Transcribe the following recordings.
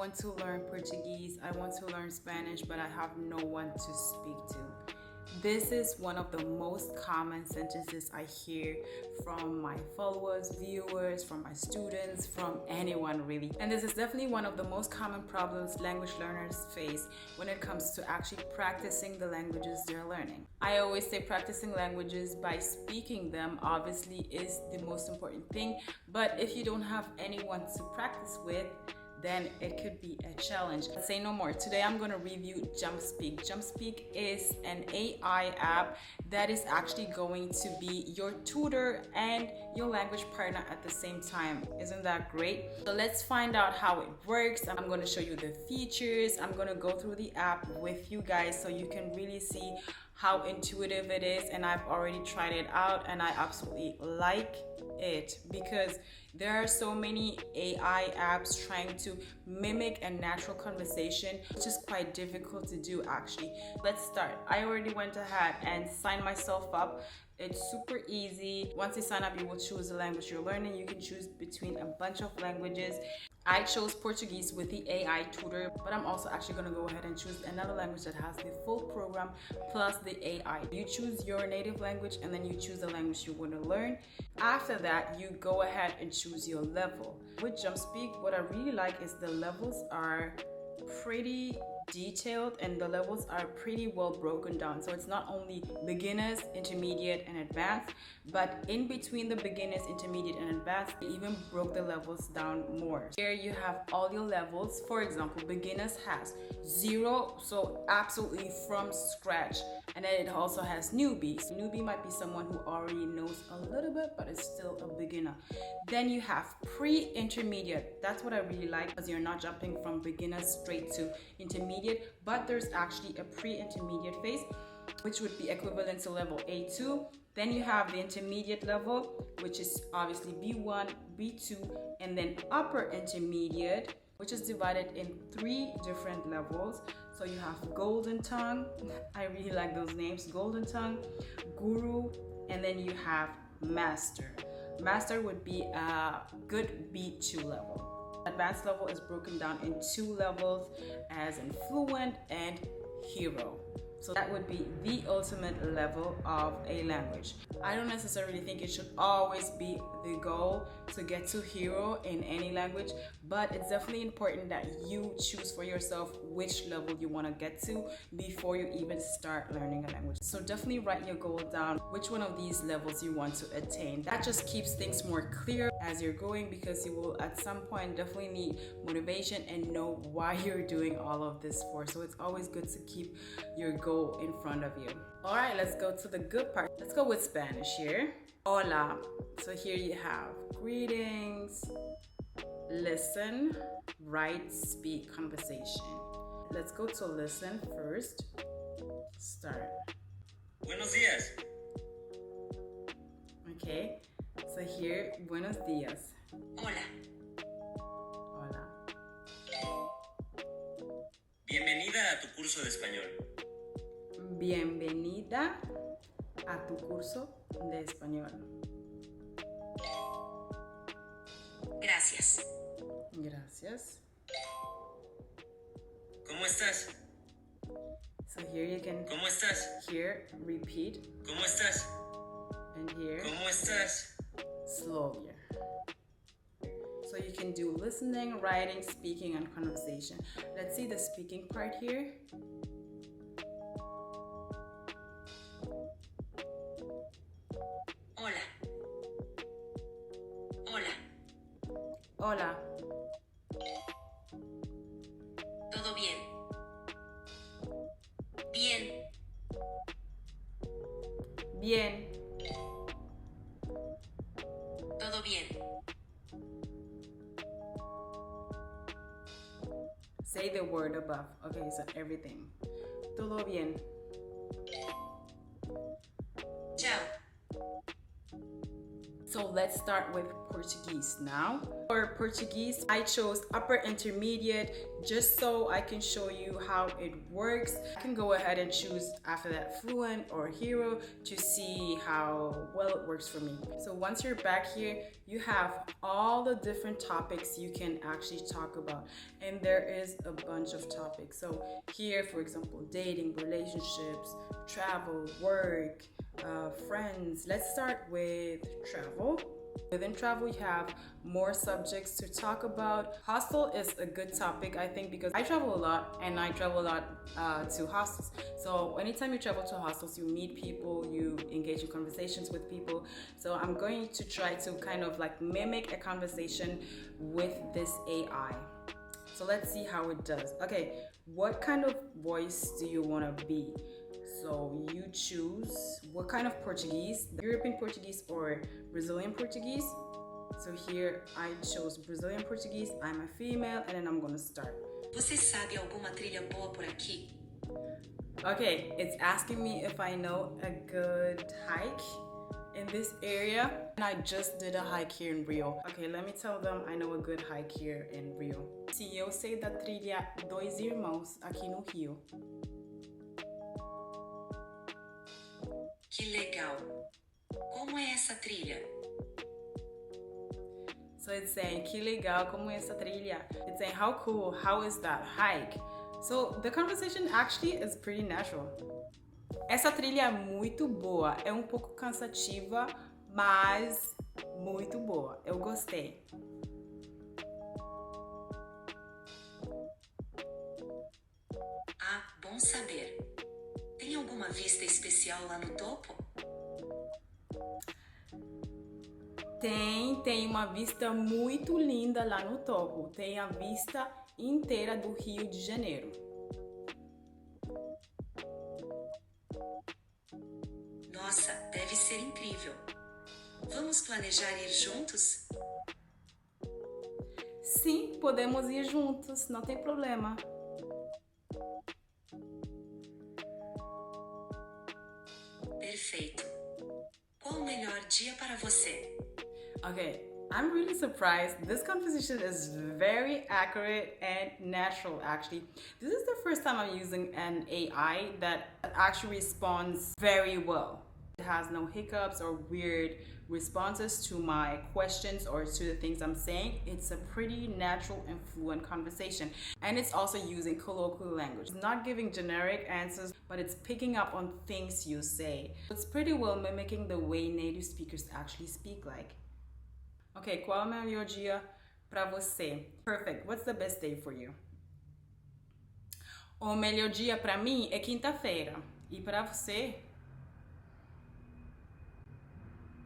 want to learn Portuguese, I want to learn Spanish, but I have no one to speak to. This is one of the most common sentences I hear from my followers, viewers, from my students, from anyone really. And this is definitely one of the most common problems language learners face when it comes to actually practicing the languages they're learning. I always say practicing languages by speaking them obviously is the most important thing, but if you don't have anyone to practice with, then it could be a challenge. Say no more. Today I'm going to review Jumpspeak. Jumpspeak is an AI app that is actually going to be your tutor and your language partner at the same time. Isn't that great? So let's find out how it works. I'm going to show you the features. I'm going to go through the app with you guys so you can really see how intuitive it is, and I've already tried it out and I absolutely like it because there are so many AI apps trying to mimic a natural conversation, which is quite difficult to do actually. Let's start. I already went ahead and signed myself up. It's super easy. Once you sign up, you will choose the language you're learning. You can choose between a bunch of languages. I chose Portuguese with the AI tutor, but I'm also actually going to go ahead and choose another language that has the full program plus the AI. You choose your native language and then you choose the language you want to learn. After that, you go ahead and choose your level. With Jumpspeak, what I really like is the levels are pretty detailed and the levels are pretty well broken down. So it's not only beginners, intermediate, and advanced, but in between the beginners, intermediate, and advanced, they even broke the levels down more. Here you have all your levels. For example, beginners has 0, so absolutely from scratch. And then it also has newbies. Newbie might be someone who already knows a little bit, but is still a beginner. Then you have pre-intermediate. That's what I really like because you're not jumping from beginners straight to intermediate, but there's actually a pre-intermediate phase, which would be equivalent to level A2. Then you have the intermediate level, which is obviously B1, B2, and then upper intermediate, which is divided in 3 different levels. So you have Golden Tongue, I really like those names, Golden Tongue, Guru, and then you have Master. Master would be a good B2 level. Advanced level is broken down in 2 levels as in Fluent and Hero. So that would be the ultimate level of a language. I don't necessarily think it should always be the goal to get to hero in any language, but it's definitely important that you choose for yourself which level you want to get to before you even start learning a language. So definitely write your goal down, which one of these levels you want to attain. That just keeps things more clear as you're going because you will at some point definitely need motivation and know why you're doing all of this for. So it's always good to keep your goal in front of you. All right, let's go to the good part. Let's go with Spanish here. Hola. So here you have greetings, listen, write, speak, conversation. Let's go to listen first. Start. Buenos días. Okay, so here, buenos días. Hola. Hola. Bienvenida a tu curso de español. Bienvenida a tu curso de español. Gracias. Gracias. ¿Cómo estás? So here you can ¿Cómo estás? hear, repeat, ¿Cómo estás? and here ¿Cómo estás? slowly. So you can do listening, writing, speaking, and conversation. Let's see the speaking part here. Hola. Hola. Hola. ¿Todo bien? Bien. Bien. Todo bien. Say the word above. Okay, so everything. Todo bien. Chao. So let's start with Portuguese now. For Portuguese, I chose upper intermediate just so I can show you how it works. I can go ahead and choose after that fluent or hero to see how well it works for me. So once you're back here, you have all the different topics you can actually talk about. And there is a bunch of topics. So here, for example, dating, relationships, travel, work, friends. Let's start with travel. Within travel, you have more subjects to talk about. Hostel is a good topic, I think, because I travel a lot and I travel a lot to hostels. So anytime you travel to hostels, you meet people, you engage in conversations with people. So I'm going to try to kind of like mimic a conversation with this AI. So let's see how it does. Okay, what kind of voice do you want to be? So you choose what kind of Portuguese, European Portuguese or Brazilian Portuguese. So here I chose Brazilian Portuguese, I'm a female, and then I'm gonna start. Você sabe alguma trilha boa por aqui? Okay, it's asking me if I know a good hike in this area. And I just did a hike here in Rio. Okay, let me tell them I know a good hike here in Rio. Sim, eu sei da trilha Dois Irmãos aqui no Rio. Que legal! Como é essa trilha? So it's saying, que legal, como é essa trilha? It's saying, how cool, how is that hike? So the conversation actually is pretty natural. Essa trilha é muito boa, é um pouco cansativa, mas muito boa. Eu gostei. Ah, bom saber. Tem alguma vista especial lá no topo? Tem uma vista muito linda lá no topo. Tem a vista inteira do Rio de Janeiro. Nossa, deve ser incrível. Vamos planejar ir juntos? Sim, podemos ir juntos, não tem problema. Perfeito. Qual o melhor dia para você? Okay, I'm really surprised. This conversation is very accurate and natural, actually. This is the first time I'm using an AI that actually responds very well. It has no hiccups or weird responses to my questions or to the things I'm saying. It's a pretty natural and fluent conversation. And it's also using colloquial language. It's not giving generic answers, but it's picking up on things you say. It's pretty well mimicking the way native speakers actually speak like. Okay, qual é o melhor dia para você? Perfect. What's the best day for you? O melhor dia para mim é quinta-feira. E para você?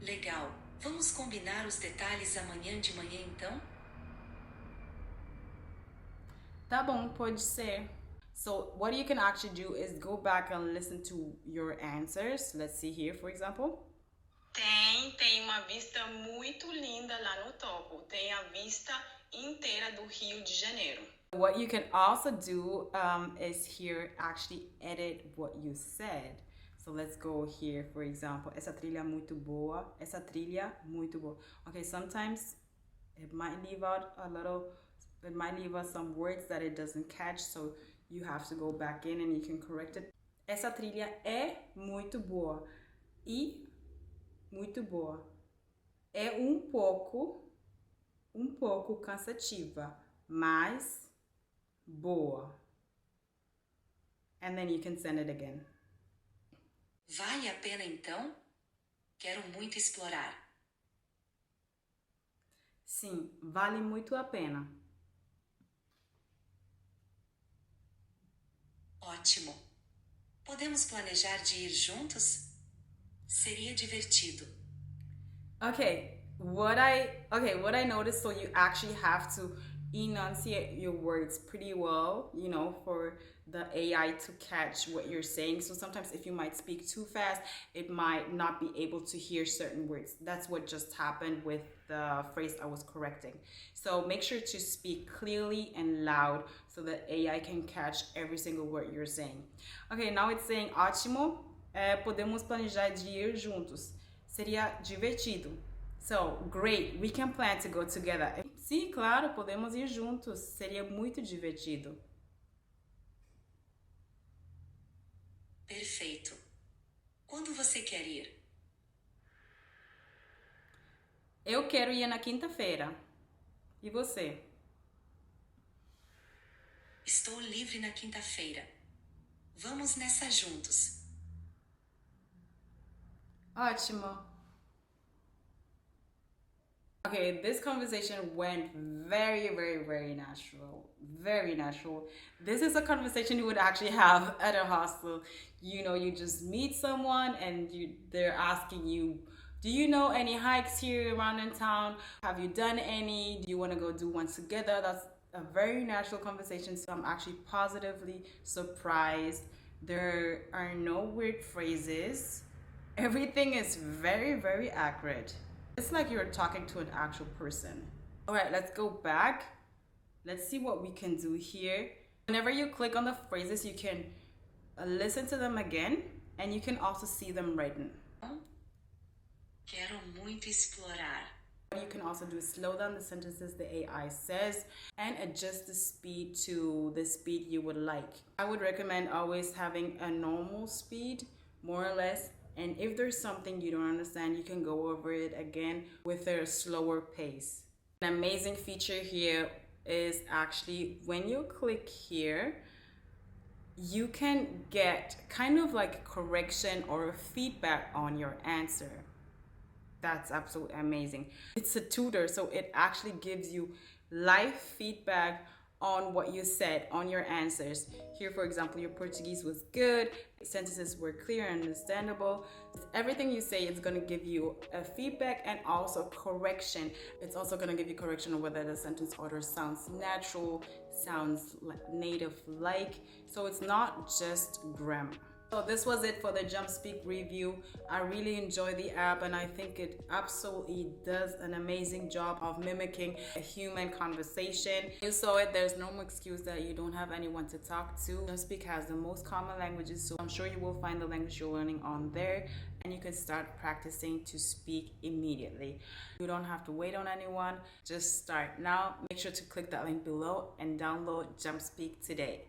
Legal. Vamos combinar os detalhes amanhã de manhã então? Tá bom, pode ser. So what you can actually do is go back and listen to your answers. Let's see here, for example. Tem uma vista muito linda lá no topo. Tem a vista inteira do Rio de Janeiro. What you can also do is here actually edit what you said. So let's go here, for example. Essa trilha muito boa. Essa trilha muito boa. Okay, sometimes it might leave out some words that it doesn't catch, so you have to go back in and you can correct it. Essa trilha é muito boa. E muito boa. É um pouco cansativa, mas boa. And then you can send it again. Vale a pena então? Quero muito explorar. Sim, vale muito a pena. Ótimo. Podemos planejar de ir juntos? Seria divertido. Okay, what I noticed, so you actually have to enunciate your words pretty well, you know, for the AI to catch what you're saying. So sometimes if you might speak too fast, it might not be able to hear certain words. That's what just happened with the phrase I was correcting. So make sure to speak clearly and loud so that AI can catch every single word you're saying. Okay, now it's saying ótimo. Podemos planejar de ir juntos. Seria divertido. So, great, we can plan to go together. Sim, claro, podemos ir juntos. Seria muito divertido. Perfeito. Quando você quer ir? Eu quero ir na quinta-feira. E você? Estou livre na quinta-feira. Vamos nessa juntos. Ótimo. Okay, this conversation went very, very, very natural. Very natural. This is a conversation you would actually have at a hostel. You know, you just meet someone and they're asking you, do you know any hikes here around in town? Have you done any? Do you want to go do one together? That's a very natural conversation. So I'm actually positively surprised. There are no weird phrases. Everything is very, very accurate. It's like you're talking to an actual person. All right, let's go back. Let's see what we can do here. Whenever you click on the phrases, you can listen to them again, and you can also see them written. Quero muito explorar. What you can also do is slow down the sentences the AI says and adjust the speed to the speed you would like. I would recommend always having a normal speed, more or less. And if there's something you don't understand, you can go over it again with a slower pace. An amazing feature here is actually when you click here, you can get kind of like correction or feedback on your answer. That's absolutely amazing. It's a tutor, so it actually gives you live feedback on what you said, on your answers. Here, for example, your Portuguese was good, sentences were clear and understandable. Everything you say is going to give you a feedback and also correction. It's also going to give you correction on whether the sentence order sounds natural, sounds like native-like. So it's not just grammar. So this was it for the Jumpspeak review. I really enjoy the app and I think it absolutely does an amazing job of mimicking a human conversation. You saw it, there's no excuse that you don't have anyone to talk to. Jumpspeak has the most common languages, so I'm sure you will find the language you're learning on there and you can start practicing to speak immediately. You don't have to wait on anyone, just start now. Make sure to click that link below and download Jumpspeak today.